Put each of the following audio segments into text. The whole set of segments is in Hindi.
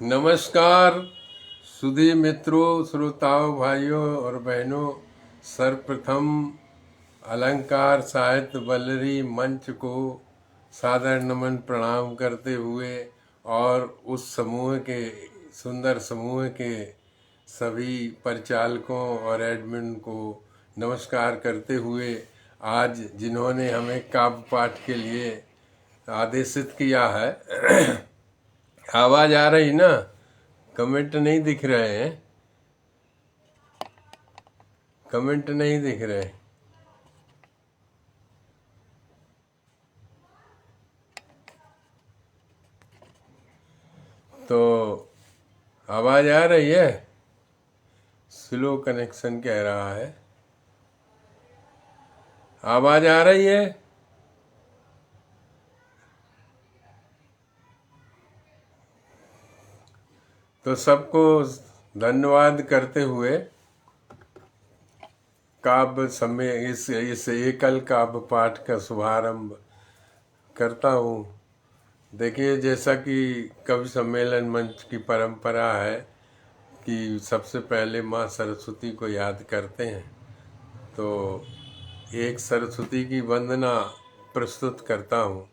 नमस्कार सुधी मित्रों, श्रोताओं, भाइयों और बहनों। सर्वप्रथम अलंकार साहित्य बल्लरी मंच को सादर नमन प्रणाम करते हुए और उस समूह के सुंदर समूह के सभी परिचालकों और एडमिन को नमस्कार करते हुए आज जिन्होंने हमें काव्य पाठ के लिए आदेशित किया है। आवाज आ रही ना? कमेंट नहीं दिख रहे हैं, कमेंट नहीं दिख रहे। तो आवाज आ रही है? स्लो कनेक्शन कह रहा है। आवाज आ रही है? तो सबको धन्यवाद करते हुए काव्य समय इस एकल काव्य पाठ का शुभारंभ करता हूँ। देखिए, जैसा कि कवि सम्मेलन मंच की परंपरा है कि सबसे पहले माँ सरस्वती को याद करते हैं, तो एक सरस्वती की वंदना प्रस्तुत करता हूँ,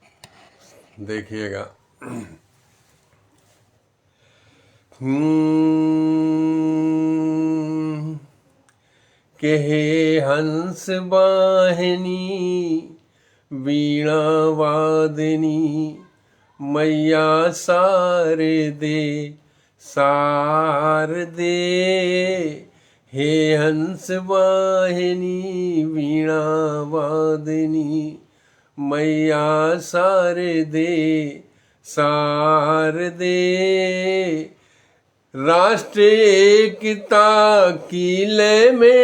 देखिएगा। के हे हंस वाहिनी वीणा वादिनी मैया शारदे शारदे। हे हंस वाहिनी वीणा वादिनी मैया शारदे शारदे। राष्ट्र एकता की लय में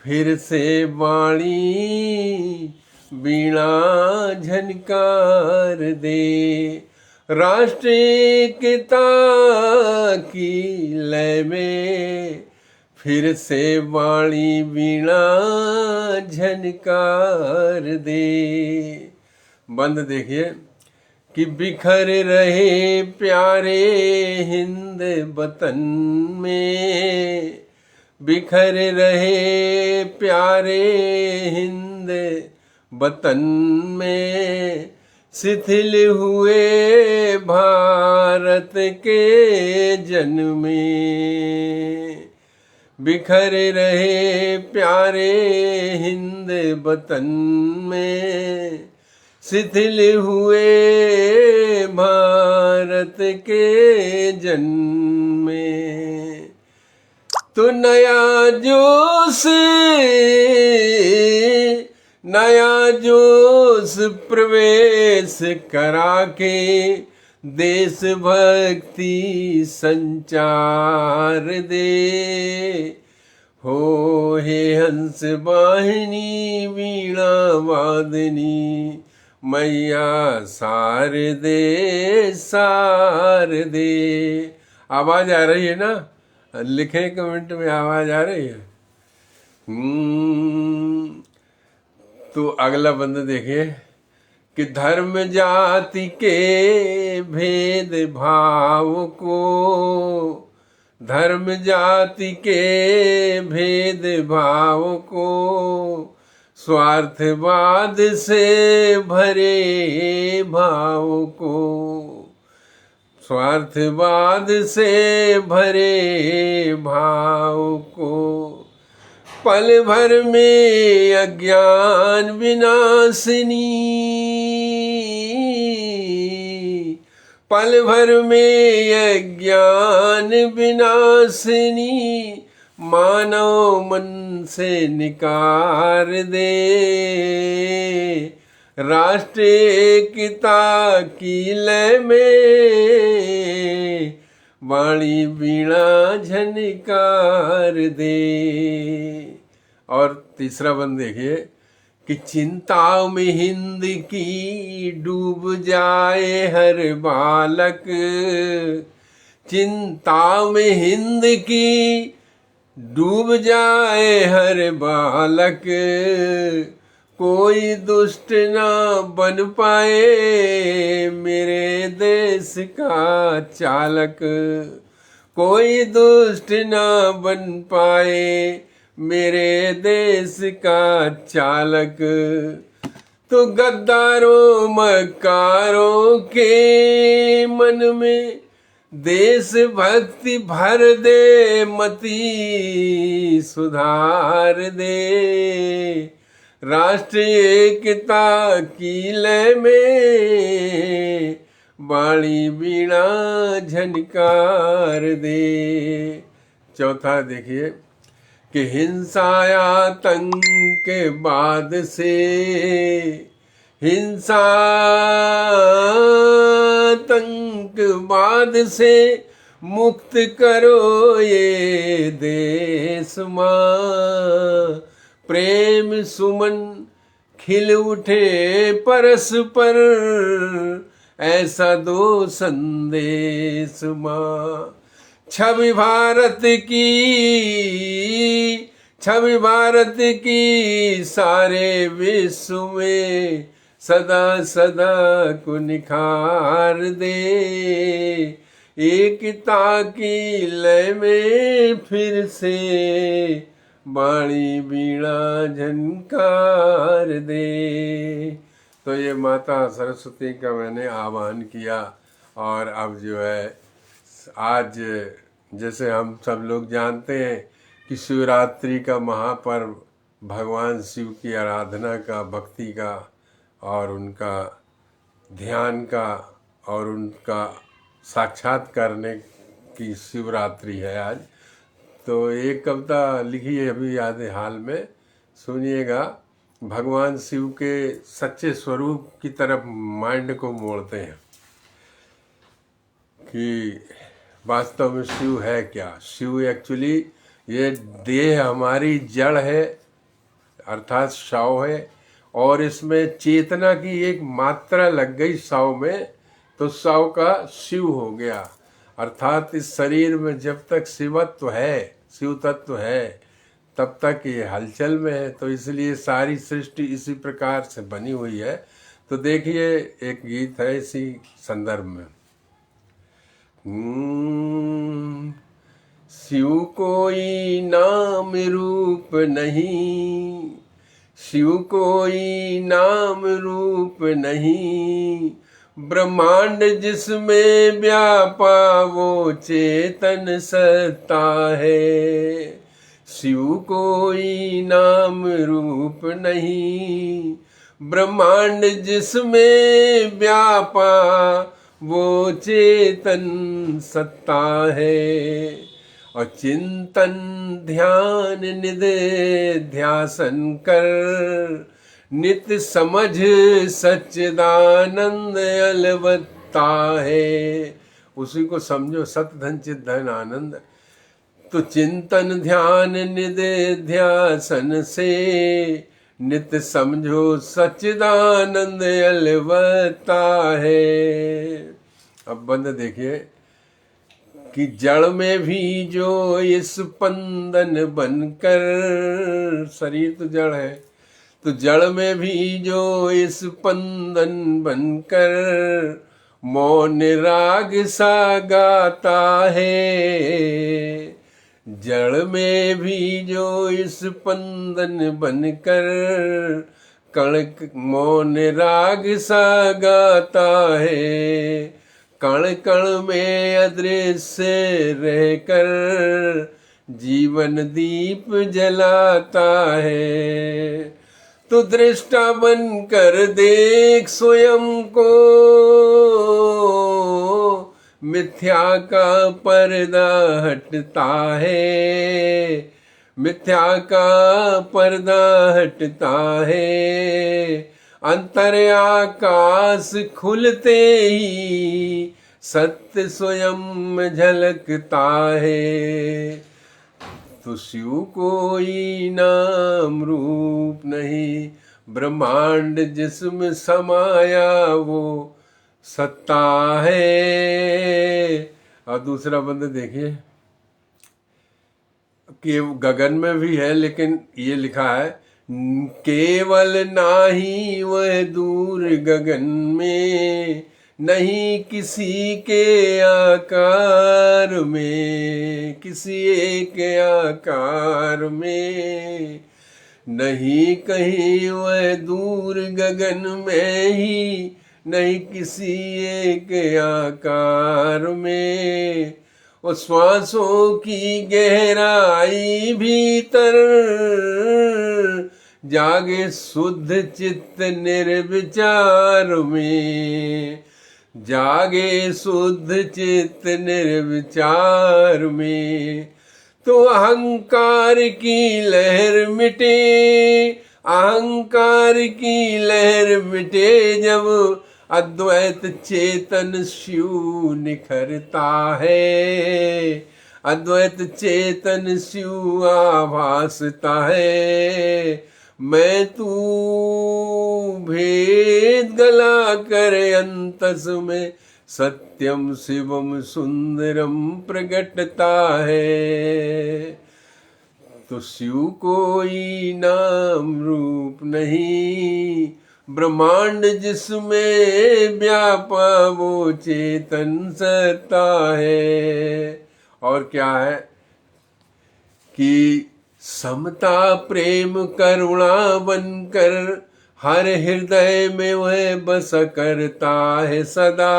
फिर से वाणी वीणा झनकार दे। राष्ट्र एकता की लय में फिर से वाणी वीणा झनकार दे। बंद देखिए कि बिखर रहे प्यारे हिंद वतन में, बिखर रहे प्यारे हिंद वतन में, शिथिल हुए भारत के जन में। बिखर रहे प्यारे हिंद वतन में, शिथिल हुए भारत के जन में। तो नया जोश प्रवेश करा के देशभक्ति संचार दे। हो हे हंस वाहिनी वीणा वादिनी मैया शारदे शारदे। आवाज आ रही है ना? लिखे कमेंट में आवाज आ रही है। तो अगला बंद देखिए कि धर्म जाति के भेद भाव को, धर्म जाति के भेद भाव को स्वार्थवाद से भरे भाव को, स्वार्थवाद से भरे भाव को पल भर में अज्ञान विनाशिनी, पल भर में अज्ञान विनाशिनी मानव मन से निकार दे। राष्ट्र एकता की लय में वाणी वीणा झनकार दे। और तीसरा बंद देखिए कि चिंता में हिंद की डूब जाए हर बालक, चिंता में हिंद की डूब जाए हर बालक, कोई दुष्ट ना बन पाए मेरे देश का चालक, कोई दुष्ट ना बन पाए मेरे देश का चालक। तो गद्दारों मकारों के मन में देशभक्ति भर दे, मति सुधार दे, राष्ट्र एकता की लय में वाणी बीणा झनकार दे। चौथा देखिए कि हिंसा आतंक बाद से, हिंसा आतंकवाद से मुक्त करो ये देश माँ। प्रेम सुमन खिल उठे परस्पर, ऐसा दो संदेश माँ। छवि भारत की, छवि भारत की सारे विश्व में सदा सदा को निखार दे, एकता की लय में फिर से वाणी बीणा झनकार दे। तो ये माता सरस्वती का मैंने आह्वान किया। और अब जो है आज जैसे हम सब लोग जानते हैं कि शिवरात्रि का महापर्व भगवान शिव की आराधना का, भक्ति का और उनका ध्यान का और उनका साक्षात करने की शिवरात्रि है आज। तो एक कविता लिखी है अभी याद हाल में, सुनिएगा। भगवान शिव के सच्चे स्वरूप की तरफ माइंड को मोड़ते हैं कि वास्तव में शिव है क्या। शिव एक्चुअली ये देह हमारी जड़ है अर्थात शव है, और इसमें चेतना की एक मात्रा लग गई शव में तो शव का शिव हो गया। अर्थात इस शरीर में जब तक शिवत्व है, शिव तत्व है, तब तक ये हलचल में है। तो इसलिए सारी सृष्टि इसी प्रकार से बनी हुई है। तो देखिए एक गीत है इसी संदर्भ में। शिव कोई नाम रूप नहीं, शिव कोई नाम रूप नहीं, ब्रह्मांड जिसमें व्यापा वो चेतन सत्ता है। शिव कोई नाम रूप नहीं, ब्रह्मांड जिसमें व्यापा वो चेतन सत्ता है। और चिंतन ध्यान निधिध्यासन कर, नित्य समझ सच्चिदानंद अलवत्ता है। उसी को समझो, सत धन चित धन आनंद। तो चिंतन ध्यान निधिध्यासन से नित्य समझो सच्चिदानंद अलवत्ता है। अब बंद देखिए कि जड़ में भी जो इस स्पंदन बनकर, शरीर तो जड़ है, तो जड़ में भी जो इस स्पंदन बनकर मौन राग सा गाता है। जड़ में भी जो इस स्पंदन बनकर कण मौन राग सा गाता है। कण कण में अदृश्य रहकर जीवन दीप जलाता है। तो दृष्टा बनकर देख स्वयं को, मिथ्या का पर्दा हटता है, मिथ्या का पर्दा हटता है। अंतर आकाश खुलते ही सत्य स्वयं झलकता है। तो शिव कोई नाम रूप नहीं, ब्रह्मांड जिसमें समाया वो सत्ता है। और दूसरा बंद देखिए कि गगन में भी है, लेकिन ये लिखा है केवल नाही वह दूर गगन में, नहीं किसी के आकार में, किसी एक आकार में, नहीं कहीं वह दूर गगन में ही, नहीं किसी एक आकार में। वो श्वासों की गहराई भीतर जागे शुद्ध चित्त निर्विचार में, जागे शुद्ध चित्त निर्विचार में। तो अहंकार की लहर मिटे, अहंकार की लहर मिटे जब अद्वैत चेतन शिव निखरता है, अद्वैत चेतन शिव आभासता है। मैं तू भेद गला कर अंतस में, सत्यम शिवम सुंदरम प्रगटता है। तो शिव कोई नाम रूप नहीं, ब्रह्मांड जिसमें व्यापा वो चेतन सत्ता है। और क्या है कि समता प्रेम करुणा बनकर हर हृदय में वह बस करता है सदा।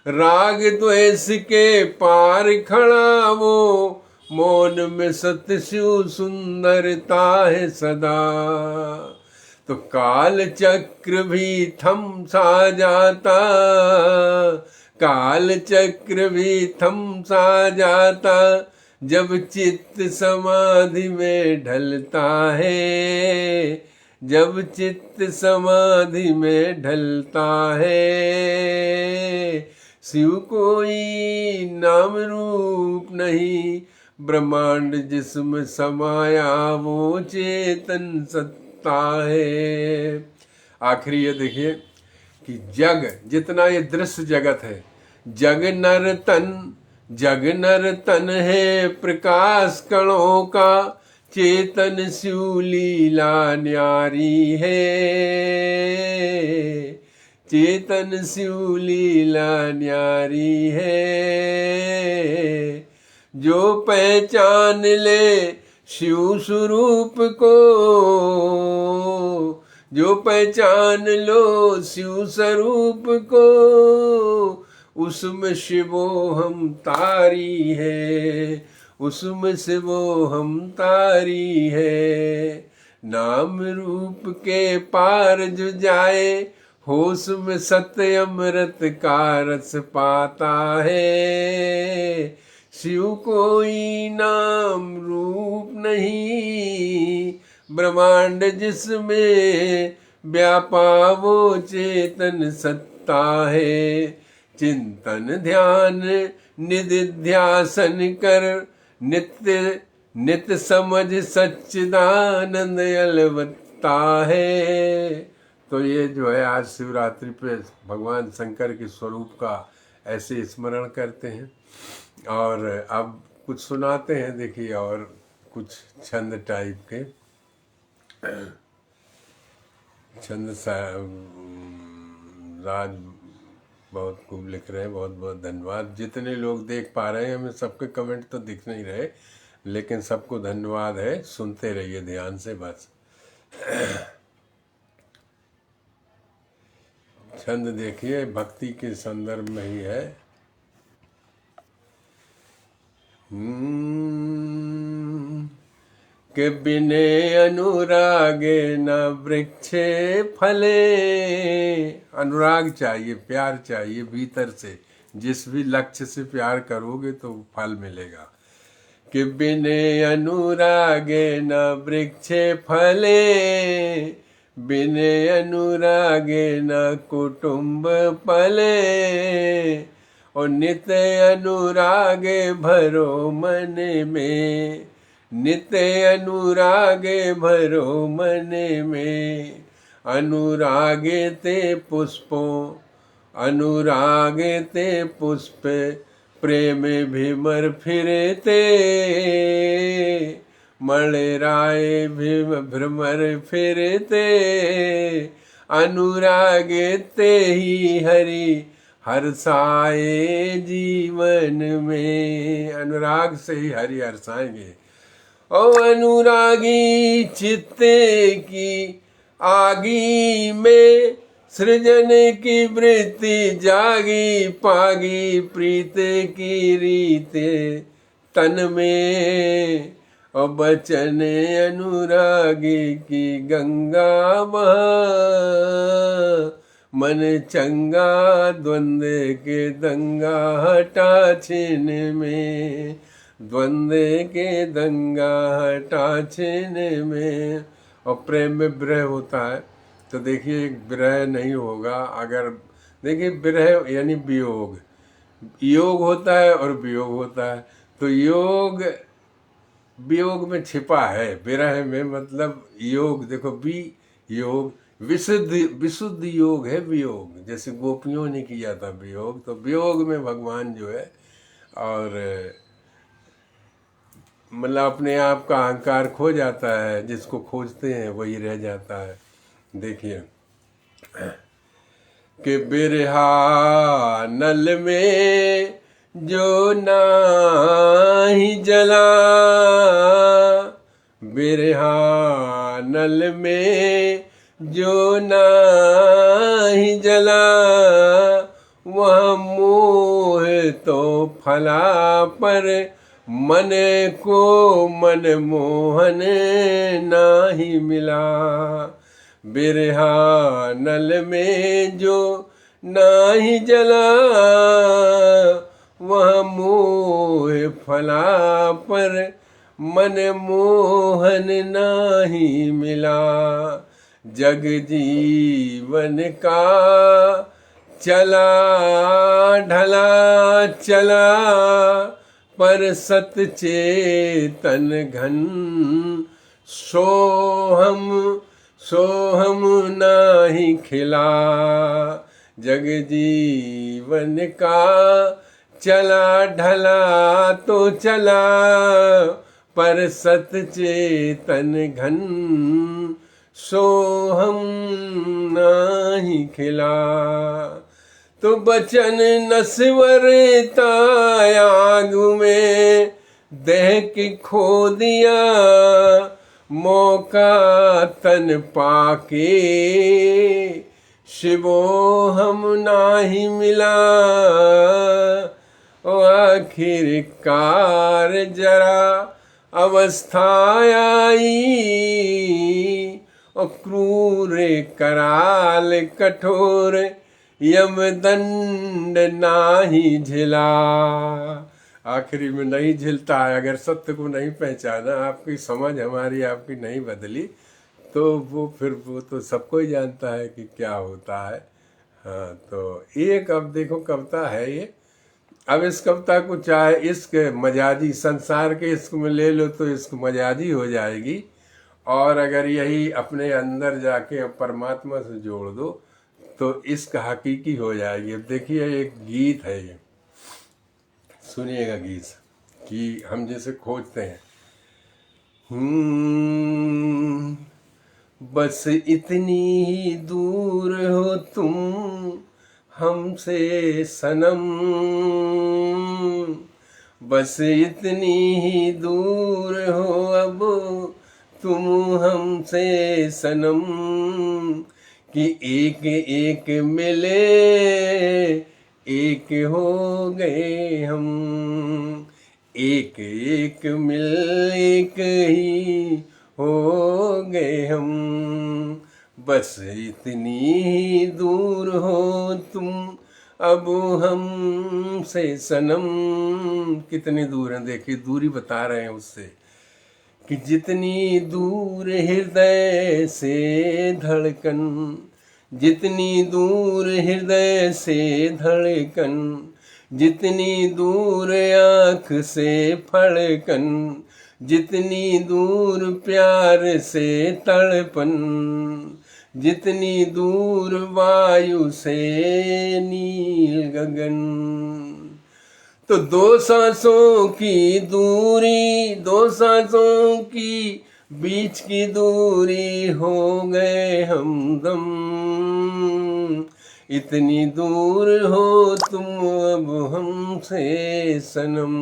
राग द्वेष के पार खड़ा वो, मौन में सत्य शिव सुंदरता है सदा। तो काल चक्र भी थम सा जाता, काल चक्र भी थम सा जाता, जब चित्त समाधि में ढलता है, जब चित्त समाधि में ढलता है। शिव कोई नाम रूप नहीं, ब्रह्मांड जिसमें समाया वो चेतन सत्ता है। आखिरी ये देखिए कि जग जितना ये दृश्य जगत है, जग नर तन, जग नर तन है प्रकाश कणों का, चेतन शिव लीला न्यारी है, चेतन शिव लीला न्यारी है। जो पहचान ले शिव स्वरूप को, जो पहचान लो शिव स्वरूप को, उसमें शिवो हम तारी है, उसमें शिवो हम तारी है। नाम रूप के पार जो जाए, होश में सत्य अमृत का रस पाता है। शिव कोई नाम रूप नहीं, ब्रह्मांड जिसमें व्यापा वो चेतन सत्ता है। चिंतन ध्यान निधिध्यासन कर, नित्य नित्य समझ सच्चिदानंद अलवत्ता है। तो ये जो है आज शिवरात्रि पे भगवान शंकर के स्वरूप का ऐसे स्मरण करते हैं। और अब कुछ सुनाते हैं, देखिए, और कुछ छंद टाइप के छंद राज बहुत खूब लिख रहे हैं, बहुत बहुत धन्यवाद। जितने लोग देख पा रहे हैं, हमें सबके कमेंट तो दिख नहीं रहे, लेकिन सबको धन्यवाद है। सुनते रहिए ध्यान से बस। छंद देखिए, भक्ति के संदर्भ में ही है। के बिने अनुरागे न वृक्षे फले। अनुराग चाहिए, प्यार चाहिए भीतर से। जिस भी लक्ष्य से प्यार करोगे तो फल मिलेगा। कि बिने अनुरागे न वृक्षे फले, बिने अनुरागे न कुटुंब पले। और नित्य अनुरागे भरो मन में, नित्य अनुरागे भरो मन में। अनुरागे ते पुष्पों, अनुरागे ते पुष्प, प्रेम भीमर फिरते। मणिराय भीम भ्रमर फिरते, अनुराग ते ही हरि हर्षाए जीवन में। अनुराग से ही हरि हर्षाएंगे। और अनुरागी चित्ते की आगी में, सृजन की वृत्ति जागी पागी प्रीत की रीते तन में। और बचन अनुरागी की गंगा बहा, मन चंगा द्वंद्व के दंगा हटा छिन में, द्वंद्व के दंगा हटा छिन में। और प्रेम में विरह होता है तो देखिए विरह नहीं होगा। अगर देखिए विरह यानी वियोग, योग होता है और वियोग होता है। तो योग वियोग में छिपा है, विरह में मतलब योग। देखो योग विशुद्ध योग है वियोग। जैसे गोपियों ने किया था वियोग, तो वियोग में भगवान जो है और मतलब अपने आप का अहंकार खो जाता है, जिसको खोजते हैं वही रह जाता है। देखिए कि बिरहा नल में जो नाही जला, बिरहा नल में जो नाही जला, वह मोह तो फला पर मन को मन मोहन नाही मिला। बिरहा नल में जो नाही जला, वह मोह फला पर मन मोहन नाही मिला। जग जीवन का चला ढला चला, पर सत चेतन घन सोहम नाही खिला। जग जीवन का चला ढला तो चला, पर सत चेतन घन सोहम नाही खिला। तो बचन नस्वरता आग में देह की खो दिया, मौका तन पाके शिवो हम नाही मिला। ओ आखिरकार जरा अवस्था आई, और क्रूर कराल कठोर यमदंड नाही झिला। आखिरी में नहीं झिलता है। अगर सत्य को नहीं पहचाना, आपकी समझ हमारी आपकी नहीं बदली, तो वो फिर वो तो सबको ही जानता है कि क्या होता है। हाँ, तो एक अब देखो कविता है ये। अब इस कविता को चाहे इश्क मजाजी संसार के इश्क में ले लो तो इश्क मजाजी हो जाएगी, और अगर यही अपने अंदर जाके परमात्मा से जोड़ दो तो इश्क हकीकी हो जाएगी। अब देखिए एक गीत है, ये सुनिएगा गीत कि हम जैसे खोजते हैं। बस इतनी ही दूर हो तुम हमसे सनम, बस इतनी ही दूर हो अब तुम हमसे सनम, कि एक एक मिले एक हो गए हम, एक एक मिल एक ही हो गए हम। बस इतनी ही दूर हो तुम अब हमसे सनम। कितनी दूर है देखिए, दूरी बता रहे हैं उससे कि जितनी दूर हृदय से धड़कन, जितनी दूर हृदय से धड़कन, जितनी दूर आँख से फड़कन, जितनी दूर प्यार से तड़पन, जितनी दूर वायु से नील गगन। तो दो सांसों की दूरी, दो सांसों की बीच की दूरी हो गए हमदम, इतनी दूर हो तुम अब हमसे सनम।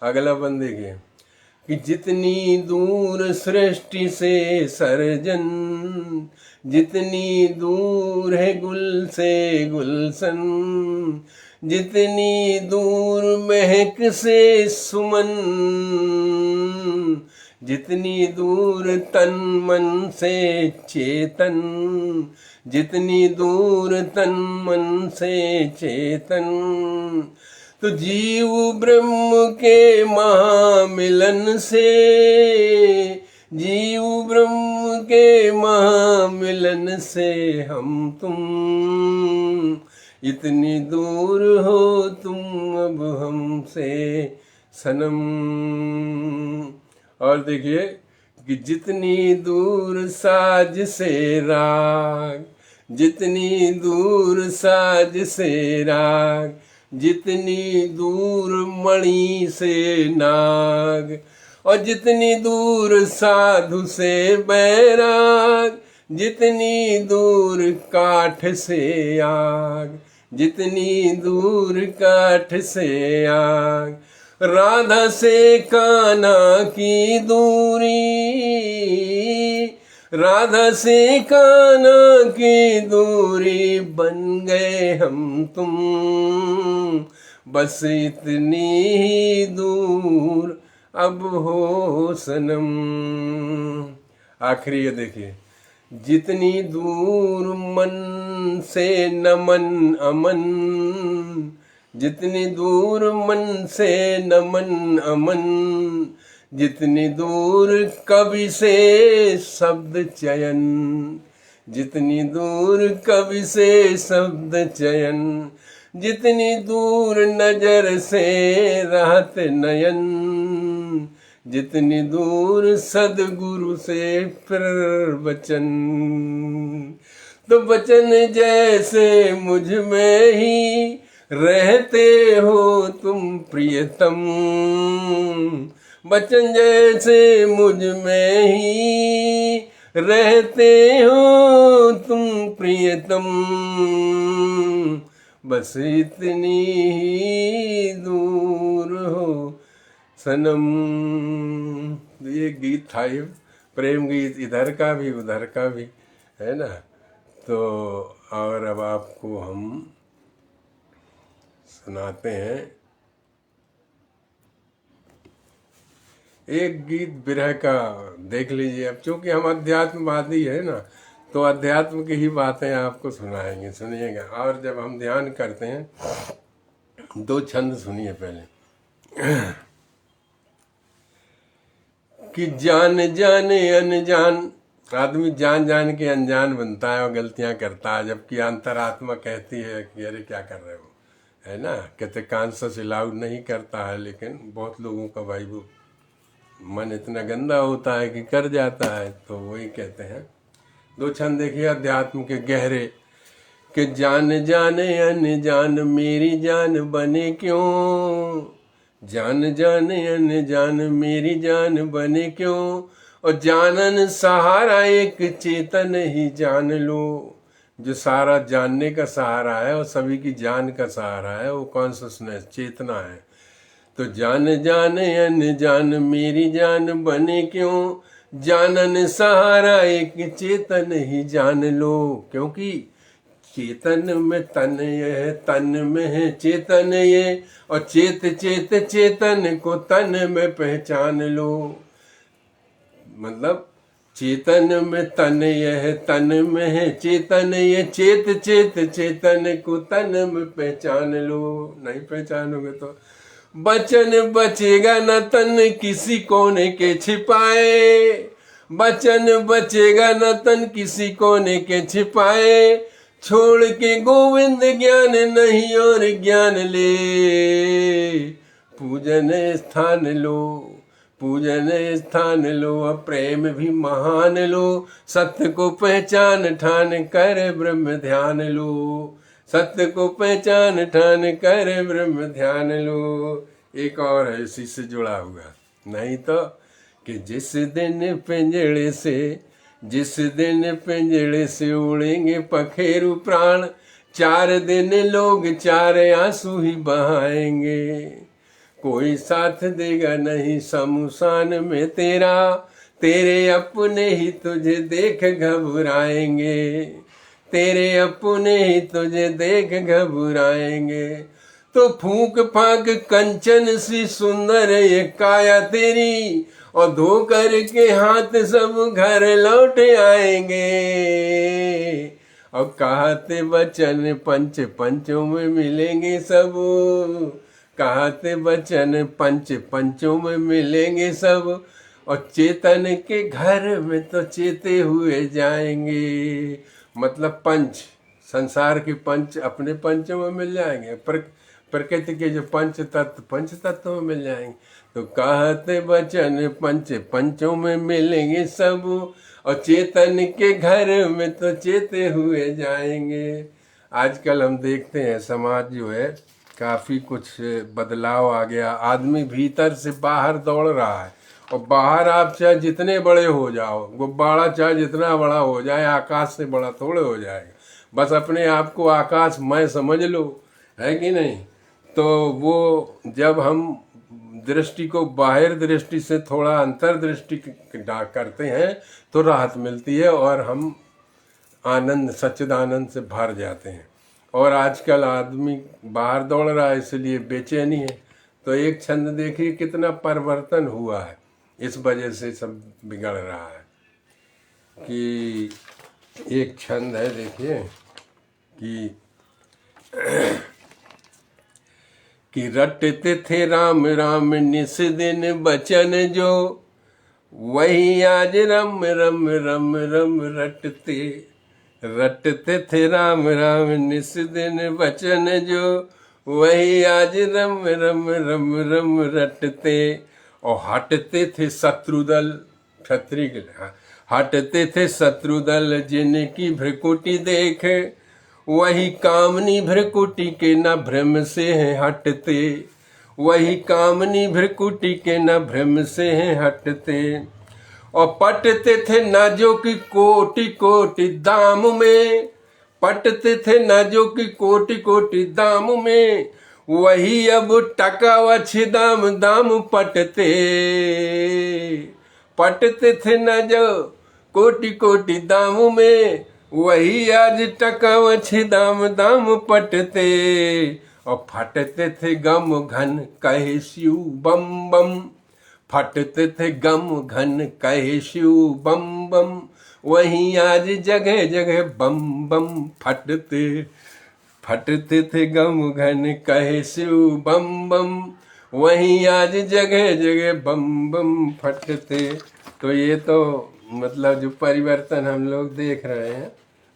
अगला बंद देखिए कि जितनी दूर सृष्टि से सर्जन, जितनी दूर है गुल से गुलशन, जितनी दूर महक से सुमन, जितनी दूर तन मन से चेतन, जितनी दूर तन मन से चेतन, तो जीव ब्रह्म के महामिलन से, जीव ब्रह्म के महामिलन से हम तुम इतनी दूर हो तुम अब हमसे सनम। और देखिए कि जितनी दूर साज से राग, जितनी दूर साज से राग, जितनी दूर मणि से नाग, और जितनी दूर साधु से बैराग, जितनी दूर काठ से आग, जितनी दूर काठ से आग, राधा से कान्हा की दूरी, राधा से कान्हा की दूरी बन गए हम तुम, बस इतनी ही दूर अब हो सनम। आखिरी ये देखिए, जितनी दूर मन से नमन अमन, जितनी दूर मन से नमन अमन, जितनी दूर कवि से शब्द चयन, जितनी दूर कवि से शब्द चयन, जितनी दूर नजर से रहत नयन, जितनी दूर सदगुरु से प्रवचन, तो वचन जैसे मुझ में ही रहते हो तुम प्रियतम, वचन जैसे मुझ में ही रहते हो तुम प्रियतम, बस इतनी ही दूर हो सनम। ये गीत था, ये प्रेम गीत, इधर का भी उधर का भी है ना। तो और अब आपको हम सुनाते हैं एक गीत बिरह का, देख लीजिए। अब चूंकि हम अध्यात्मवादी है ना, तो अध्यात्म की ही बातें आपको सुनाएंगे, सुनिएगा। और जब हम ध्यान करते हैं, दो छंद सुनिए पहले कि जान जाने अनजान, आदमी जान जान के अनजान बनता है और गलतियां करता है, जबकि अंतरात्मा कहती है कि अरे क्या कर रहे हो, है ना। कहते कॉन्शियस अलाउड नहीं करता है, लेकिन बहुत लोगों का भाई वो मन इतना गंदा होता है कि कर जाता है। तो वही कहते हैं, दो छंद देखिए अध्यात्म के गहरे कि जान जाने अनजान मेरी जान बने क्यों, जान जाने अनजान मेरी जान बने क्यों, और जानन सहारा एक चेतन ही जान लो। जो सारा जानने का सहारा है और सभी की जान का सहारा है, वो कॉन्शसनेस, चेतना है। तो जान जाने अनजान मेरी जान बने क्यों, जानन सहारा एक चेतन ही जान लो। क्योंकि चेतन में तन ये है, तन में है चेतन ये, और चेत चेत चेतन को तन में पहचान लो। मतलब चेतन में तन ये है, तन में है चेतन ये, चेत चेत चेतन को तन में पहचान लो। नहीं पहचानोगे तो बचन बचेगा न तन किसी कोने के छिपाए, बचन बचेगा न तन किसी कोने के छिपाए, छोड़ के गोविंद ज्ञान नहीं और ज्ञान ले, पूजन स्थान लो, पूजन स्थान लो, अब प्रेम भी महान लो, सत्य को पहचान ठान कर ब्रह्म ध्यान लो। सत्य को पहचान ठान कर ब्रह्म ध्यान लो। एक और है इसी से जुड़ा हुआ, नहीं तो कि जिस दिन पिंजड़े से उड़ेंगे पखेरु प्राण, 4 दिन लोग 4 आंसू ही बहाएंगे। कोई साथ देगा नहीं शमशान में तेरा, तेरे अपने ही तुझे देख घबराएंगे, तेरे अपने ही तुझे देख घबराएंगे। तो फूंक फाक कंचन सी सुंदर ये काया तेरी, और धो कर के हाथ सब घर लौट आएंगे। और कहते वचन पंच पंचों में मिलेंगे सब, कहते वचन पंच पंचों में मिलेंगे सब। और चेतन के घर में तो चेते हुए जाएंगे। मतलब पंच, संसार के पंच अपने पंचों में मिल जाएंगे, प्रकृति के जो पंच तत्व में मिल जाएंगे। तो कहते वचन पंच पंचों में मिलेंगे सब, और चेतन के घर में तो चेते हुए जाएंगे। आजकल हम देखते हैं समाज जो है काफ़ी कुछ बदलाव आ गया। आदमी भीतर से बाहर दौड़ रहा है, और बाहर आप चाहे जितने बड़े हो जाओ, गुब्बारा चाहे जितना बड़ा हो जाए, आकाश से बड़ा थोड़े हो जाएगा। बस अपने आप को आकाश मैं समझ लो, है कि नहीं। तो वो जब हम दृष्टि को बाहर दृष्टि से थोड़ा अंतर्दृष्टि करते हैं तो राहत मिलती है, और हम आनंद सच्चिदानंद से भर जाते हैं। और आजकल आदमी बाहर दौड़ रहा है इसलिए बेचैनी है। तो एक छंद देखिए कितना परिवर्तन हुआ है, इस वजह से सब बिगड़ रहा है। कि एक छंद है देखिए कि रटते थे राम राम निस दिन बचन जो, वही आज रम रम रम रम रटते थे राम राम निस दिन बचन जो, वही आज रम रम रम रम रटते। और हटते थे शत्रुदल, क्षत्रिय के हटते थे शत्रुदल जिनकी भ्रकुटी देख, वही कामनी भ्रकुटी के न भ्रम से हैं हटते, वही कामनी भ्रकुटी के न भ्रम से हैं हटते। और पटते थे न जो कि कोटि कोटि दाम में, पटते थे न जो कि कोटि कोटि दाम में, वही अब टका वछि दाम दाम पटते। पटते थे न जो कोटि कोटि दाम में, वही आज टका वछि दाम दाम पटते। और फटते थे गम घन कहे शिव बम बम, फटते थे गम घन कहे शिव बम बम, वहीं आज जगह जगह बम बम फटते। फटते थे गम घन कहे शिव बम बम, वहीं आज जगह जगह बम बम फटते। तो ये तो मतलब जो परिवर्तन हम लोग देख रहे हैं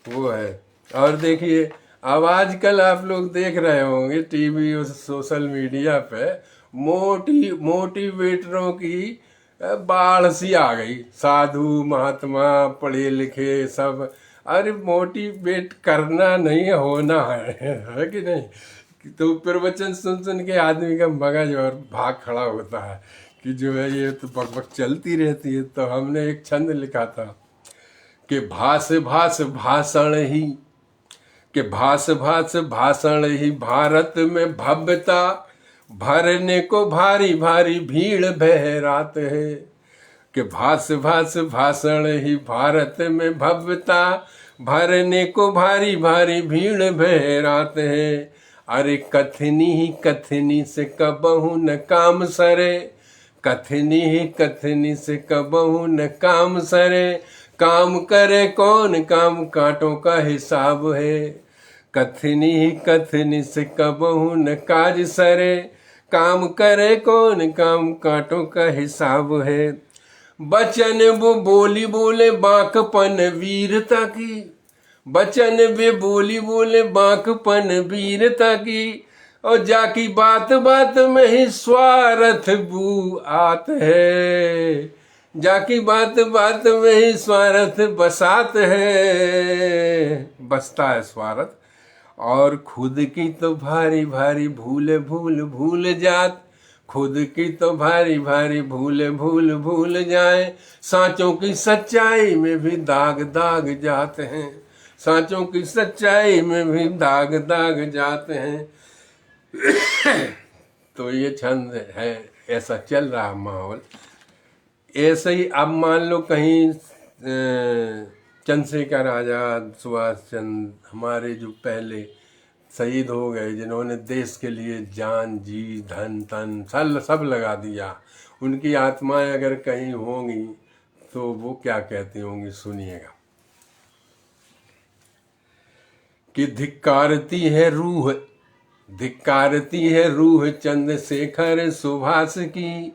वो है। और देखिए अब आजकल आप लोग देख रहे होंगे टीवी और सोशल मीडिया पे मोटिवेटरों की बाढ़ सी आ गई। साधु महात्मा पढ़े लिखे सब, अरे मोटिवेट करना नहीं होना है कि नहीं। तो प्रवचन सुन सुन के आदमी का मगज और भाग खड़ा होता है कि जो है ये तो बकबक चलती रहती है। तो हमने एक छंद लिखा था कि भास भास भाषण ही, कि भास भास भाषण ही भारत में भव्यता, भरने को भारी भारी भीड़ बहरात है। कि भास भास भाषण ही भारत में भव्यता, भरने को भारी भारी भीड़ बहरात है। अरे कथनी ही कथनी से कबहू न काम सरे, कथनी ही कथनी से कबहू न काम सरे, काम करे कौन काम कांटों का हिसाब है। कथनी ही कथनी से कबहू न काज सरे, काम करे कौन काम कांटों का हिसाब है। बचन वो बोली बोले बांकपन वीरता की, बचन वे बोली बोले बांकपन वीरता की, और जाकी बात बात में ही स्वार्थ बू आत है, जाकी बात बात में ही स्वार्थ बसात है, बसता है स्वार्थ। और खुद की तो भारी भारी भूल भूल भूल जात, खुद की तो भारी भारी भूल भूल भूल जाए, सांचों की सच्चाई में भी दाग दाग जाते हैं, सांचों की सच्चाई में भी दाग दाग जाते हैं। तो ये छंद है, ऐसा चल रहा माहौल। ऐसे ही अब मान लो कहीं चंद्रशेखर आज़ाद, सुभाष चंद्र, हमारे जो पहले शहीद हो गए, जिन्होंने देश के लिए जान जी धन तन सब लगा दिया, उनकी आत्माएं अगर कहीं होंगी तो वो क्या कहती होंगी, सुनिएगा। कि धिक्कारती है रूह चंद्रशेखर सुभाष की,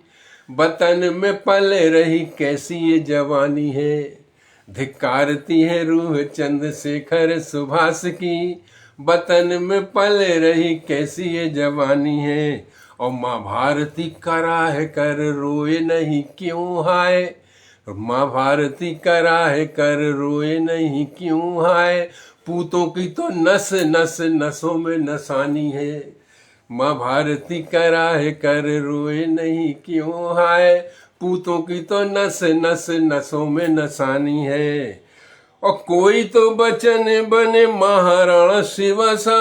वतन में पल रही कैसी ये जवानी है। धिक्कारती है रूह चंद्रशेखर सुभाष की, वतन में पल रही कैसी ये जवानी है। और माँ भारती कराह कर रोए नहीं क्यों हाय, माँ भारती कराह कर रोए नहीं क्यों हाय। पूतों की तो नस नस नसों में नसानी है, माँ भारती कराह कर रोए नहीं क्यों हाय। पूतों की तो नस नस नसों में नसानी है। और कोई तो बचन बने महाराणा शिवसा,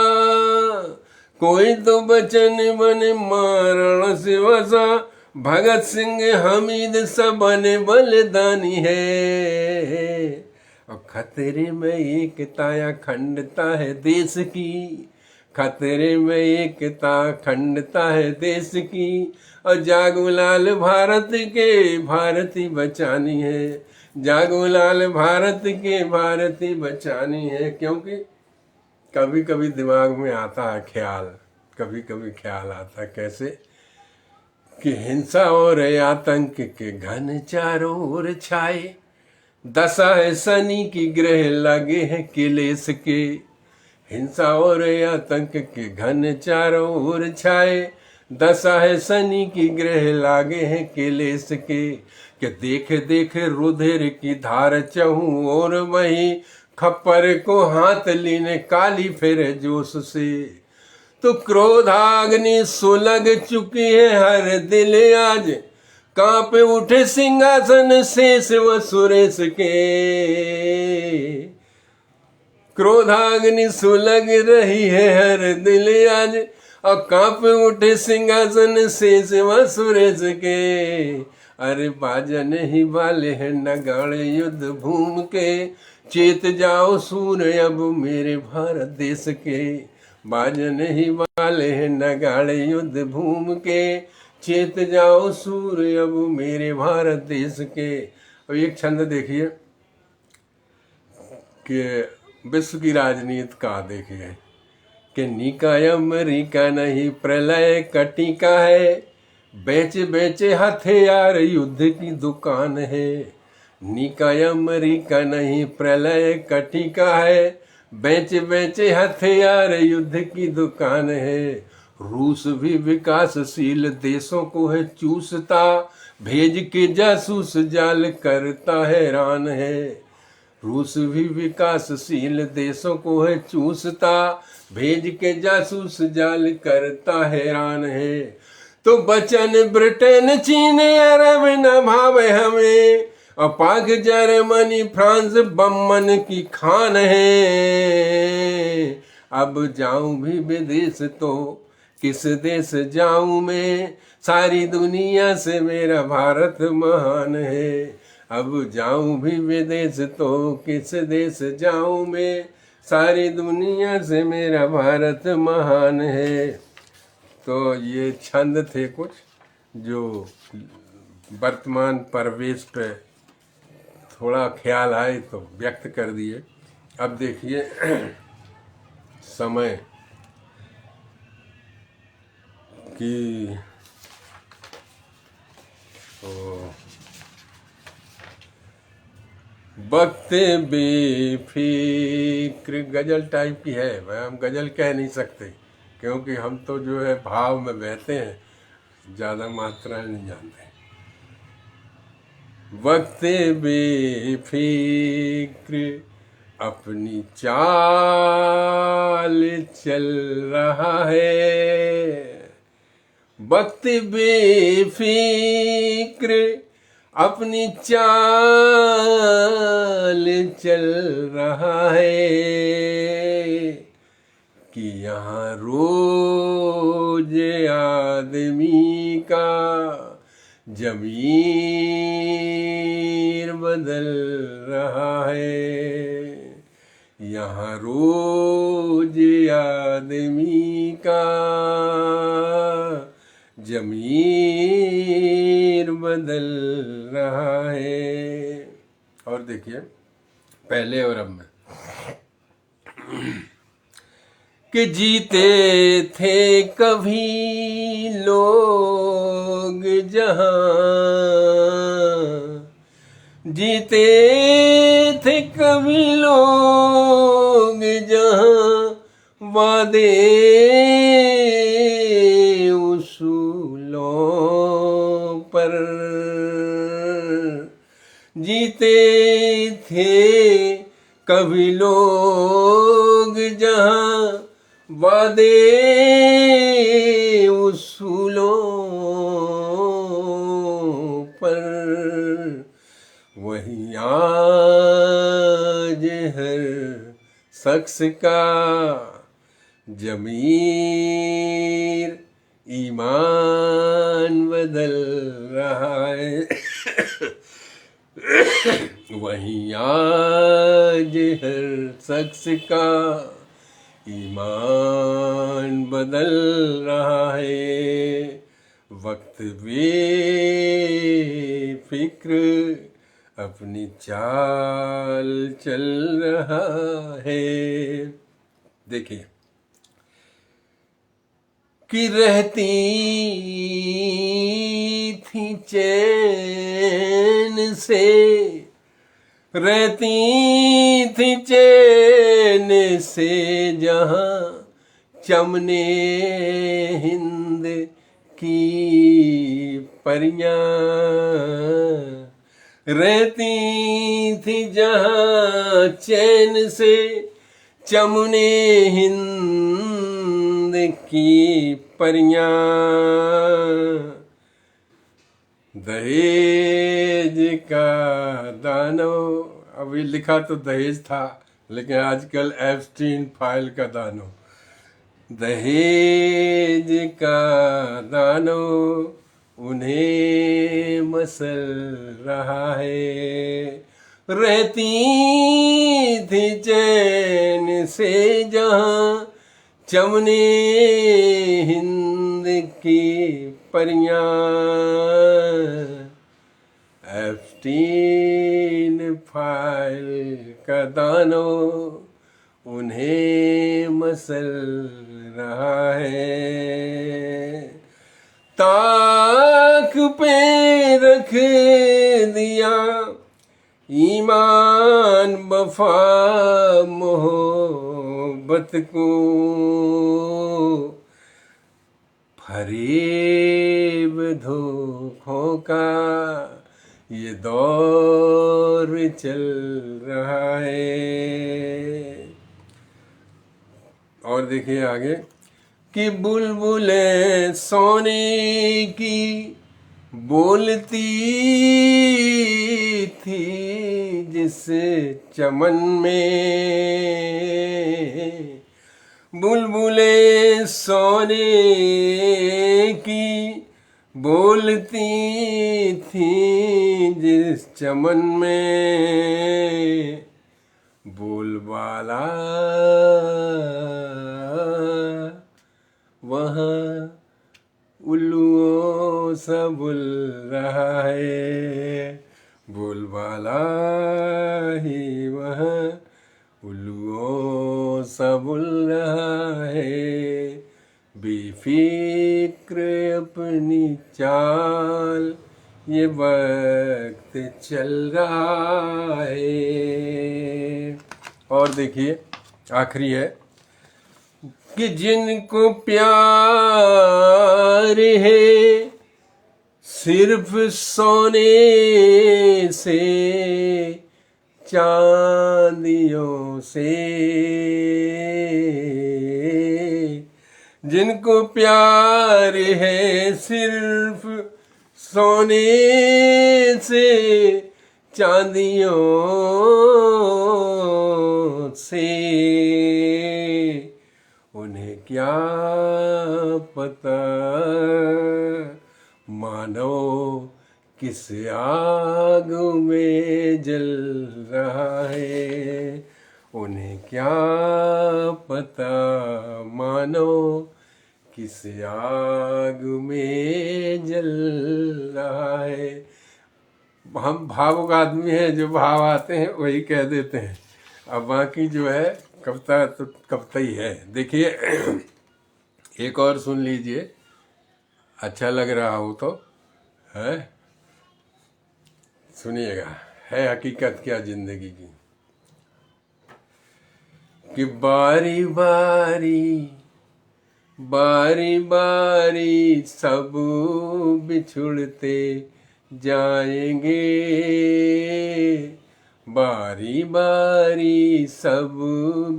कोई तो बचन बने महाराणा शिवसा, भगत सिंह हमीद सब बने बलिदानी है। और खतरे में एकता या खंडता है देश की, खतरे में एकता खंडता है देश की। और जागो लाल भारत के भारती बचानी है, जागो लाल भारत के भारती बचानी है। क्योंकि कभी कभी दिमाग में आता है ख्याल, कभी कभी ख्याल आता है कैसे कि हिंसा और आतंक के घन चारों ओर छाए, दशा है शनि की ग्रह लगे हैं किलेश के। हिंसा और आतंक के घन चारों ओर छाए, दशा है शनि की ग्रह लागे हैं किलेश के। कि देख देख रुधिर की धार चहूं और वही खप्पर को हाथ लीने काली फिर जोश से। तो क्रोधाग्नि सुलग चुकी है हर दिल आज, कांप उठे सिंहासन शेष व सुरेश के। क्रोधाग्नि सुलग रही है हर दिल आज, और कांप उठे सिंहासन शेष व सुरेश के। अरे बाजन ही वाले हैं नगाड़े युद्ध भूम के, चेत जाओ सूर्य अब मेरे भारत देश के। बाजन ही वाले हैं नगाड़े युद्ध भूम के, चेत जाओ सूर्य अब मेरे भारत देश के। और एक छंद देखिए कि विश्व की राजनीति का देखिए कि निकाय अमरीका नहीं प्रलय कटिका है, बेचे बेचे हथियार युद्ध की दुकान है। निकाय अमरीका नहीं प्रलय कटिका है, बेचे बेचे हथियार युद्ध की दुकान है। रूस भी विकासशील देशों को है चूसता, भेज के जासूस जाल करता हैरान है। रूस भी विकासशील देशों को है चूसता, भेज के जासूस जाल करता हैरान है। तो बचन ब्रिटेन चीन अरब न भावे हमें, और पाक जर्मनी फ्रांस बमन की खान है। अब जाऊं भी विदेश तो किस देश जाऊं मैं, सारी दुनिया से मेरा भारत महान है। अब जाऊं भी विदेश तो किस देश जाऊं मैं, सारी दुनिया से मेरा भारत महान है। तो ये छंद थे कुछ जो वर्तमान परिवेश पे थोड़ा ख्याल आए तो व्यक्त कर दिए। अब देखिए समय की वक्त बेफिक्र गजल टाइप की है, भाई हम गजल कह नहीं सकते क्योंकि हम तो जो है भाव में बहते हैं, ज़्यादा मात्रा नहीं जानते। वक्त बेफिक्र अपनी चाल चल रहा है। वक्त बेफिक्र अपनी चाल चल रहा है कि यहाँ रोज आदमी का ज़मीर बदल रहा है। यहाँ रोज आदमी का ज़मीर बदल रहा है। और देखिए पहले और अब में कि जीते थे कभी लोग जहां, जीते थे कभी लोग जहां वादे उसूलों पर, जीते थे कभी लोग जहां वादे उसूलों पर, वही आज हर शख्स का ज़मीर ईमान बदल रहा है। वही आज हर शख्स का ईमान बदल रहा है। वक्त बेफिक्र अपनी चाल चल रहा है। देखिए कि रहती थी चैन से, रहती थी चैन से जहाँ चमने हिंद की परियां, रहती थी जहाँ चैन से चमने हिंद की परियां। दहेज का दानो, अभी लिखा तो दहेज था लेकिन आजकल एप्स्टीन फाइल का दानो। दहेज का दानो उन्हें मसल रहा है। रहती थी चैन से जहाँ चमने हिंद की परियां, एप्स्टीन फाइल का दानो उन्हें मसल रहा है। ताक पे रख दिया ईमान वफा मोहब्बत को, फरेब धोखों का ये दौर चल रहा है। और देखिए आगे कि बुलबुलें सोने की बोलती थी जिस चमन में, बुलबुलें सोने की बोलती थी जिस चमन में, बोलबाला वहाँ उल्लुओं सा बुल रहा है। बोलबाला ही वहाँ उल्लुओं सा बुल रहा है। बेफिक्र अपनी चाल ये वक्त चल रहा है। और देखिए आखिरी है कि जिनको प्यार है सिर्फ सोने से चांदियों से, जिनको प्यार है सिर्फ सोने से, चांदियों से, उन्हें क्या पता मानो किस आग में जल रहा है। उन्हें क्या पता मानो किस आग में जल रहा है। हम भावुक आदमी हैं, जो भाव आते हैं वही कह देते हैं। अब बाकी जो है कविता तो कविता ही है। देखिए एक और सुन लीजिए, अच्छा लग रहा हो तो है, सुनिएगा। है हकीकत क्या जिंदगी की कि बारी बारी बारी बारी सब बिछुड़ते जाएंगे, बारी बारी सब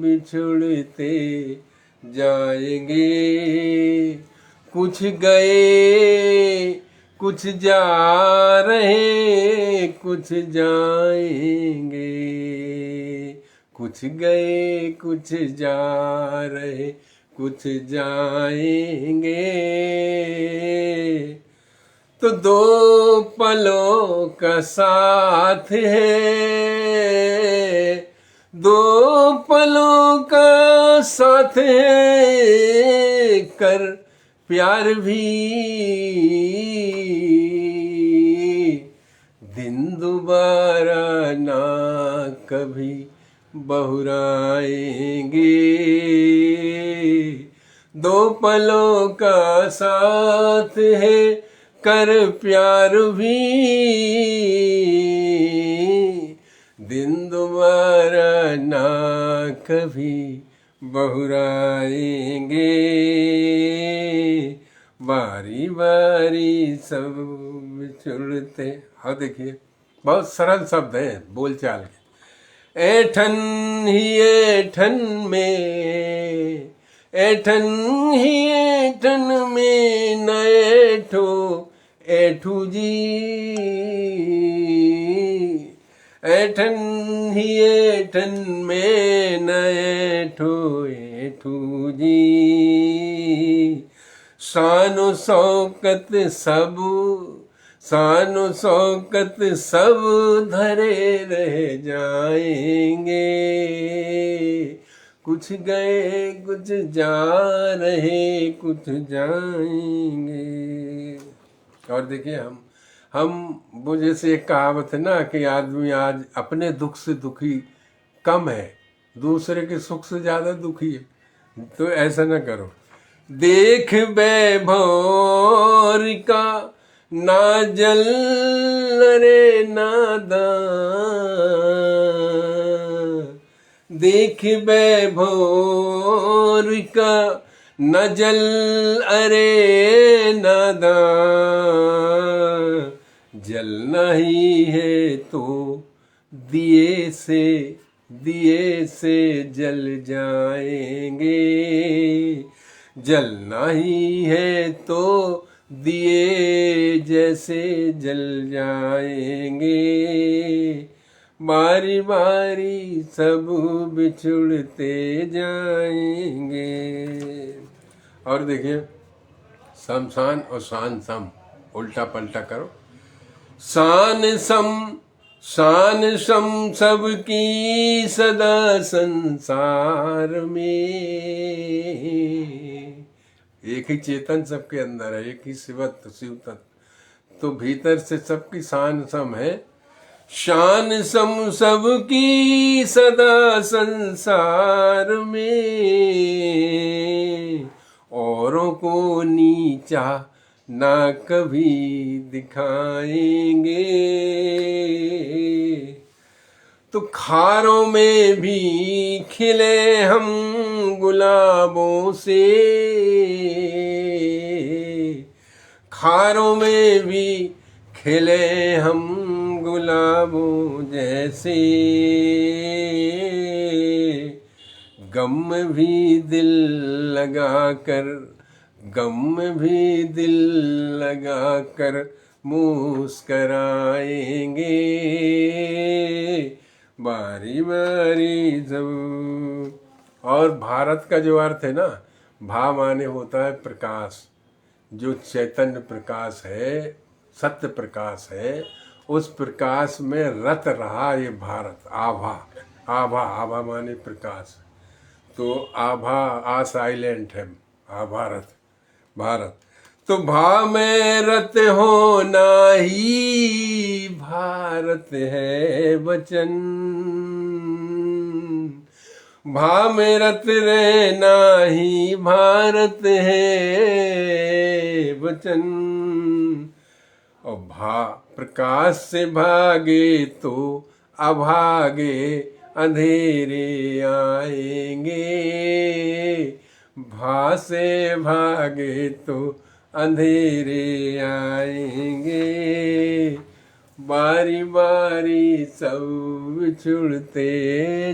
बिछुड़ते जाएंगे। कुछ गए कुछ जा रहे कुछ जाएंगे, कुछ गए कुछ जा रहे कुछ जाएंगे। तो दो पलों का साथ है, दो पलों का साथ है, कर प्यार भी दिन दोबारा ना कभी बहुराएंगे। दो पलों का साथ है, कर प्यार भी दिन दोबारा ना कभी बहुराएंगे। बारी बारी सब बिछुड़ते। हाँ देखिए बहुत सरल शब्द है बोलचाल के। ऐठन ही ऐठन में, ऐठन ही ऐठन में न ऐठो ऐठू जी, ऐठन ही ऐठन में न ऐठो ऐठू जी। शानो शौकत सब, शानो शौकत सब धरे रह जाएंगे, कुछ गए कुछ जा रहे कुछ जाएंगे। और देखिए हम वो जैसे एक कहावत है ना कि आदमी आज अपने दुख से दुखी कम है, दूसरे के सुख से ज्यादा दुखी है। तो ऐसा ना करो। देख वैभव का ना जल रे नादान, देख वैभव का न जल अरे नादान, जलना ही है तो दिए से जल जाएंगे, जलना ही है तो दिए जैसे जल जाएंगे। बारी बारी सब बिछुड़ते जाएंगे। और देखिए शमशान और शान सम उल्टा पलटा करो। शान सम सबकी सदा संसार में, एक ही चेतन सबके अंदर है, एक ही शिव तत्व, तो भीतर से सबकी शान सम है। शान सम सबकी सदा संसार में, औरों को नीचा ना कभी दिखाएंगे। तो खारों में भी खिले हम गुलाबों से, खारों में भी खिले हम गुलाबों जैसे, गम भी दिल लगा कर, गम भी दिल लगा कर मुस्कराएंगे, बारी बारी जब। और भारत का जो अर्थ है ना, भा माने होता है प्रकाश, जो चैतन्य प्रकाश है, सत्य प्रकाश है, उस प्रकाश में रत रहा ये भारत। आभा, आभा, आभा माने प्रकाश, तो आभा आ साइलेंट है, आ भारत, भारत। तो भा में रत होना ही भारत है वचन, भा में रत रहना ही भारत है वचन। और भा प्रकाश से भागे तो अभागे अंधेरे आएंगे, भा से भागे तो अंधेरे आएंगे, बारी बारी सब छुड़ते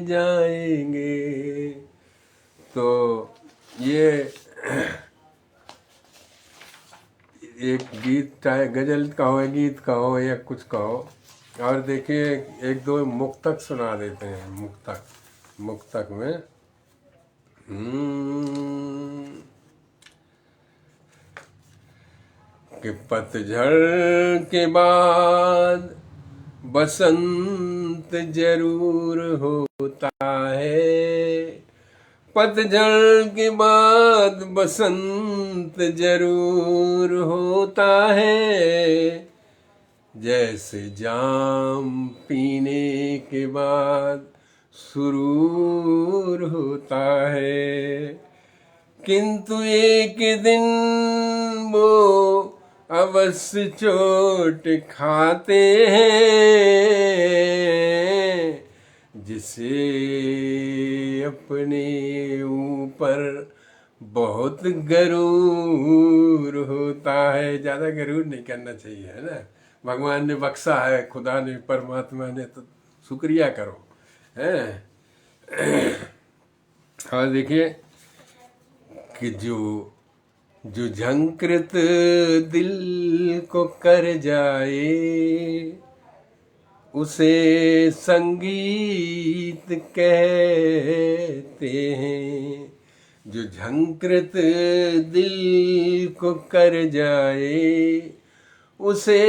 जाएंगे। तो ये एक गीत चाहे गजल कहो, गीत कहो या कुछ कहो। और देखिए एक दो मुक्तक सुना देते हैं। मुक्तक, मुक्तक में कि पतझड़ के बाद बसंत जरूर होता है, पतझड़ के बाद बसंत जरूर होता है, जैसे जाम पीने के बाद सुरूर होता है, किंतु एक दिन वो अवश्य चोट खाते हैं, जिसे अपने ऊपर बहुत गरूर होता है। ज़्यादा गरूर नहीं करना चाहिए, है ना। भगवान ने बख्शा है, खुदा ने, परमात्मा ने, तो शुक्रिया करो, है। और देखिए कि जो झंकृत दिल को कर जाए, उसे संगीत कहते हैं। जो झंकृत दिल को कर जाए, उसे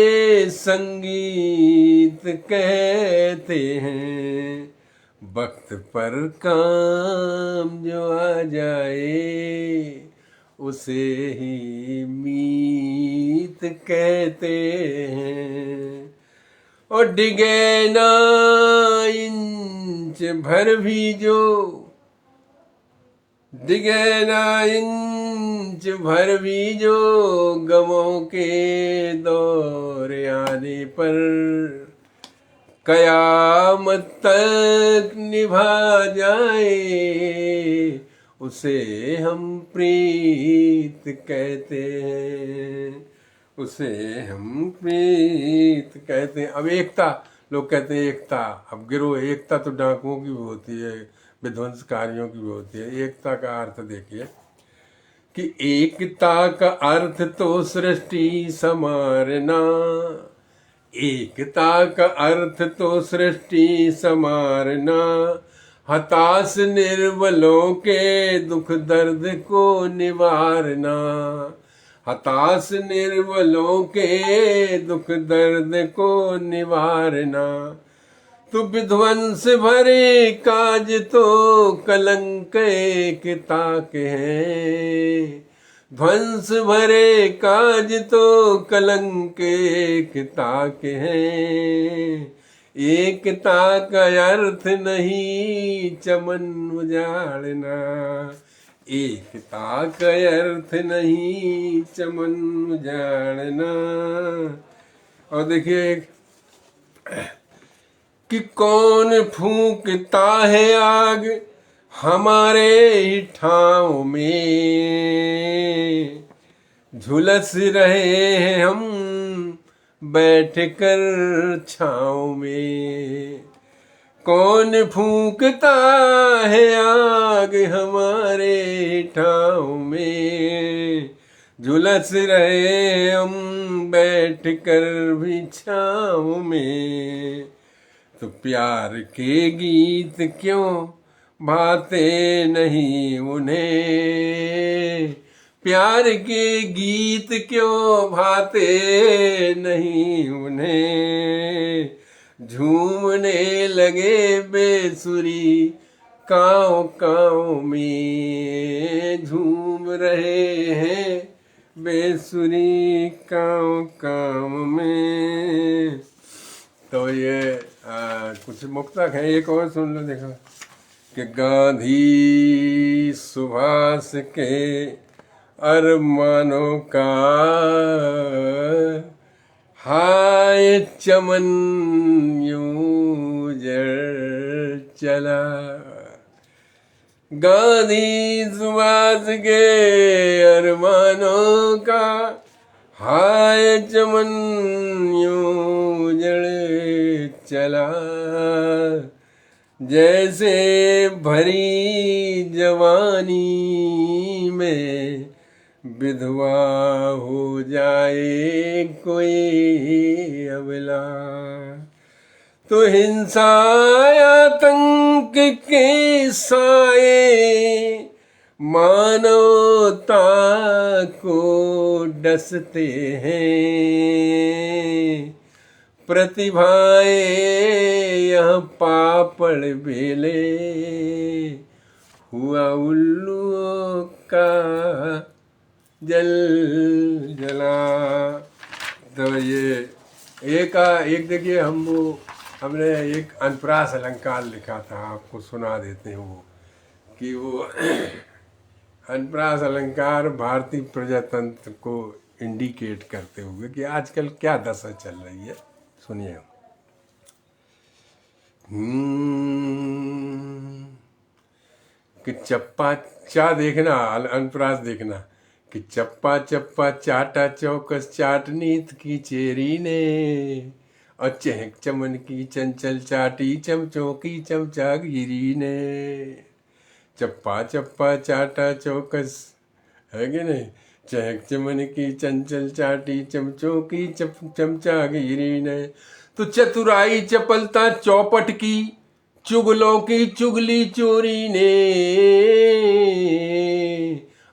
संगीत कहते हैं। वक्त पर काम जो आ जाए, उसे ही मीत कहते हैं। और डिगे ना इंच भर भी जो, डिगे ना इंच भर भी जो, गमों के दौर आने पर कयामत तक निभा जाए, उसे हम प्रीत कहते हैं, उसे हम प्रीत कहते हैं। अब एकता, लोग कहते हैं एकता, अब गिरो, एकता तो डाकुओं की भी होती है, विध्वंसकारियों की भी होती है। एकता का अर्थ देखिए कि एकता का अर्थ तो सृष्टि संवारना, एकता का अर्थ तो सृष्टि संवारना, हताश निर्बलों के दुख दर्द को निवारना, हताश निर्बलों के दुख दर्द को निवारना। तो विध्वंस भरे काज तो कलंक एक ताक है, ध्वंस भरे काज तो कलंक एक ताक है। एकता का अर्थ नहीं चमन उजाड़ना, एकता का अर्थ नहीं चमन उजाड़ना। और देखिए कि कौन फूंकता है आग हमारे ही ठाव में, झुलस रहे हैं हम बैठ कर छाँव में। कौन फूंकता है आग हमारे ठाव में, झुलस रहे हम बैठ कर भी छाँव में। तो प्यार के गीत क्यों भाते नहीं उन्हें, प्यार के गीत क्यों भाते नहीं उन्हें। झूमने लगे बेसुरी काँव काँव में, झूम रहे हैं बेसुरी काँव काँव में। तो ये कुछ मुक्तक है, एक और सुन लो। देखो कि गांधी सुभाष के अरमानों का हाय चमन यूं जड़ चला। गांधी सुभाष के अरमानों का हाय चमन यूं जड़ चला। जैसे भरी जवानी में विधवा हो जाए कोई अबला, तो हिंसा आतंक के साए मानवता को डसते हैं। प्रतिभाएं यह पापड़ बेले हुआ उल्लुओं का जल जला। तो ये एक देखिए हमने एक अनप्रास अलंकार लिखा था, आपको सुना देते हैं वो कि वो अनप्रास अलंकार भारतीय प्रजातंत्र को इंडिकेट करते हुए कि आजकल क्या दशा चल रही है, सुनिए। कि चप्पा चा देखना, अनप्रास देखना कि चप्पा चप्पा चाटा चौकस चाटनीत की चेरी ने, और चहक चमन की चंचल चाटी चमचों की चमचागिरी ने। चप्पा चप्पा चाटा चौकस है कि नहीं, चहक चमन की चंचल चाटी चमचों की चमचागिरी ने। तो चतुराई चपलता चौपट की चुगलों की चुगली चोरी ने,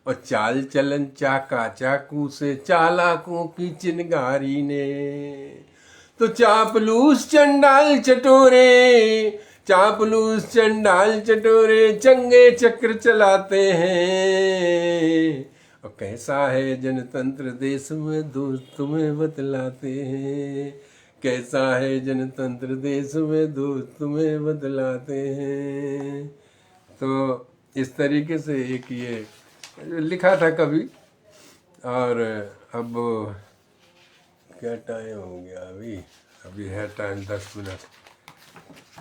और चाल चलन चाका चाकू से चालाकों की चिनगारी ने। तो चापलूस चंडाल चटोरे, चापलूस चंडाल चटोरे चंगे चक्र चलाते हैं। और कैसा है जनतंत्र देश में दोस्त तुम्हें बतलाते हैं, कैसा है जनतंत्र देश में दोस्त तुम्हें बतलाते हैं। तो इस तरीके से एक ये लिखा था कभी। और अब क्या टाइम हो गया, अभी है टाइम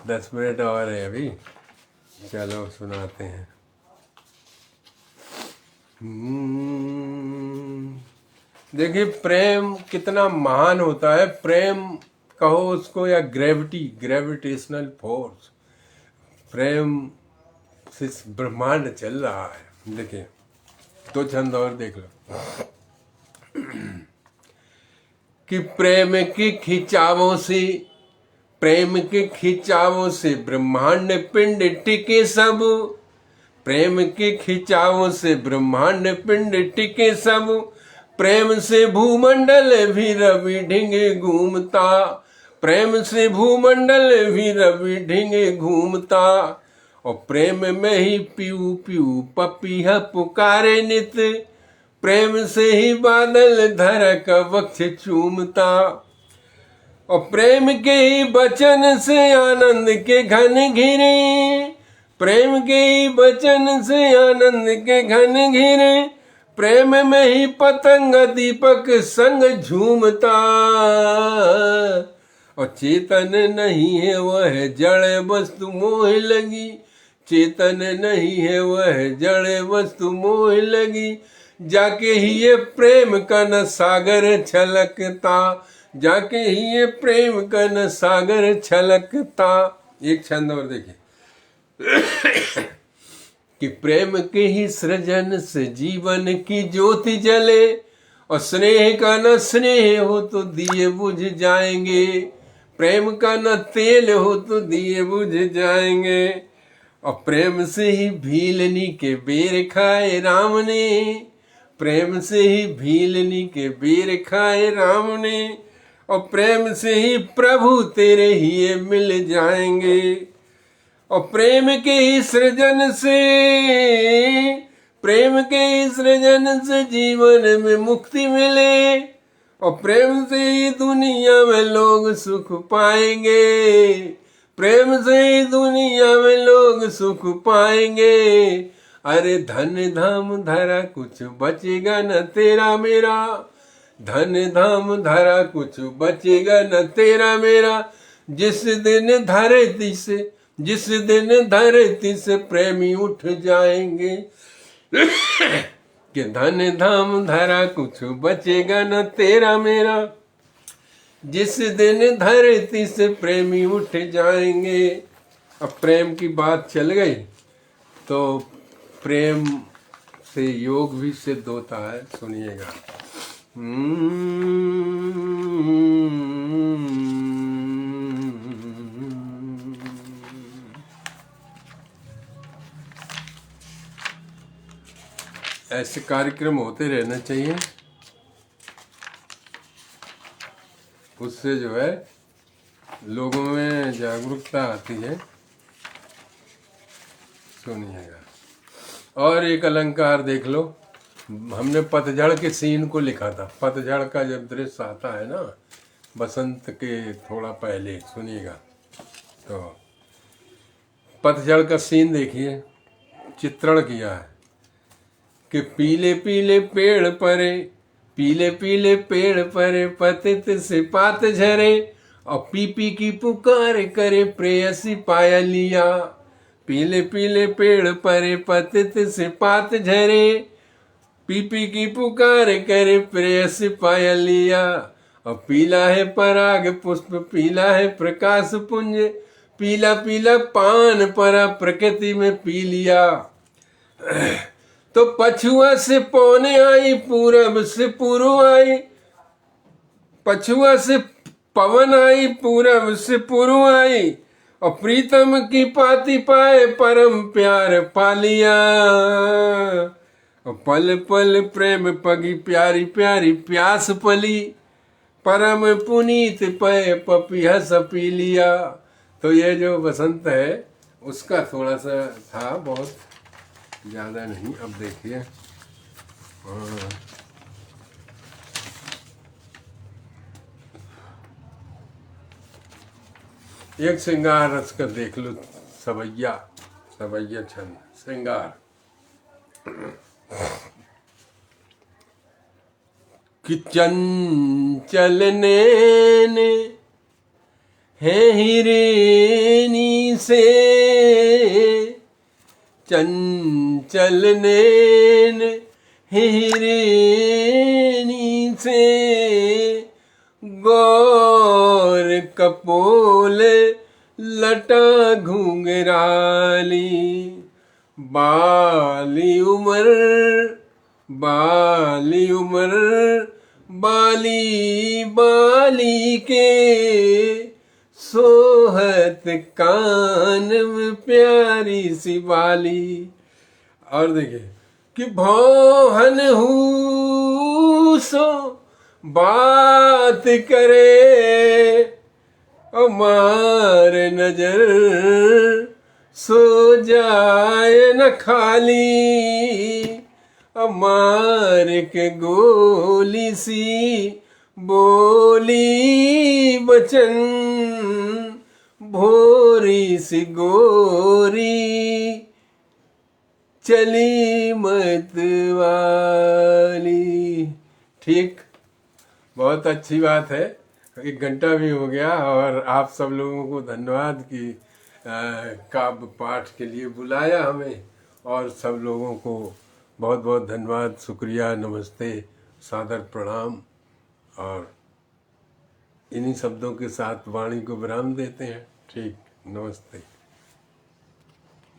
10 मिनट और है अभी। चलो सुनाते हैं। देखिए प्रेम कितना महान होता है। प्रेम कहो उसको या ग्रेविटेशनल फोर्स, प्रेम से ब्रह्मांड चल रहा है। देखिए दो छंद और देख लो कि प्रेम के खिंचावों से, प्रेम के खिंचावों से ब्रह्मांड पिंड टिके सब, प्रेम के खिंचावों से ब्रह्मांड पिंड टिके सब। प्रेम से भूमंडल भी रवि ढिंगे घूमता, प्रेम से भूमंडल भी रवि ढिंगे घूमता। और प्रेम में ही पीऊ पीऊ पपीहा पुकारे नित, प्रेम से ही बादल धरक वक्ष चूमता। और प्रेम के ही वचन से आनंद के घन घिरे, प्रेम के ही वचन से आनंद के घन घिरे। प्रेम में ही पतंग दीपक संग झूमता। और चेतन नहीं है वह जड़ वस्तु मोह लगी, चेतन नहीं है वह जड़ वस्तु मोह लगी। जाके ही ये प्रेम का न सागर छलकता, जाके ही ये प्रेम का न सागर छलकता। एक छंद और देखिए कि प्रेम के ही सृजन से जीवन की ज्योति जले, और स्नेह का न स्नेह हो तो दिए बुझ जाएंगे, प्रेम का न तेल हो तो दिए बुझ जाएंगे। और प्रेम से ही भीलनी के बेर खाए राम ने, प्रेम से ही भीलनी के बेर खाए राम ने, और प्रेम से ही प्रभु तेरे ही मिल जाएंगे। और प्रेम के ही सृजन से, प्रेम के ही सृजन से जीवन में मुक्ति मिले, और प्रेम से ही दुनिया में लोग सुख पाएंगे, प्रेम से ही दुनिया में लोग सुख पाएंगे। अरे धन धाम धरा कुछ बचेगा न तेरा मेरा, धन धाम धरा कुछ बचेगा न तेरा मेरा, जिस दिन धरती से, जिस दिन धरती से प्रेमी उठ जाएंगे कि धन धाम धरा कुछ बचेगा न तेरा मेरा, जिस दिन धरती से प्रेमी उठ जाएंगे। अब प्रेम की बात चल गई तो प्रेम से योग भी सिद्ध होता है, सुनिएगा। ऐसे कार्यक्रम होते रहना चाहिए, उससे जो है लोगों में जागरूकता आती है। सुनिएगा। और एक अलंकार देख लो, हमने पतझड़ के सीन को लिखा था। पतझड़ का जब दृश्य आता है ना, बसंत के थोड़ा पहले, सुनिएगा। तो पतझड़ का सीन देखिए, चित्रण किया है कि पीले पीले पेड़ परे, पीले पीले पेड़ परे, पतित से पात झरे, और पीपी की पुकार करे प्रेयसी पाया लिया। पीले पीले पेड़ परे, पतित से पात झरे, पीपी की पुकार करे प्रेयसी पाया लिया। और पीला है पराग पुष्प, पीला है प्रकाश पुंज, पीला पीला पान परा प्रकृति में पी लिया। तो पछुआ से पौने आई, पूरब से पूर्व आई, पछुआ से पवन आई, पूरब से पूर्व आई, और प्रीतम की पाती पाए परम प्यार पालिया। और पल पल प्रेम पगी प्यारी प्यारी प्यास पली, परम पुनीत पय पपिहस पी लिया। तो ये जो बसंत है उसका थोड़ा सा था, बहुत ज़्यादा नहीं। अब देखिए, एक श्रृंगार रस कर देख लो, सवैया, सवैया छंद श्रृंगार। कि चंचल नैन है हिरेनी से, चंचल नैन है हिरेनी से, गौर कपोल लटा घुंघराली, बाली उमर, बाली उमर, बाली बाली के, सोहत कान में प्यारी सी बाली। और देखिए कि भौहन हूँ सो बात करे, और मार नजर सो जाए न खाली, और मार के गोली सी बोली बचन, भोरी सी गोरी चली मत वाली। ठीक, बहुत अच्छी बात है। 1 घंटा भी हो गया, और आप सब लोगों को धन्यवाद कि काव्य पाठ के लिए बुलाया हमें, और सब लोगों को बहुत बहुत धन्यवाद, शुक्रिया, नमस्ते, सादर प्रणाम। और इन्हीं शब्दों के साथ वाणी को विराम देते हैं। ठीक, नमस्ते।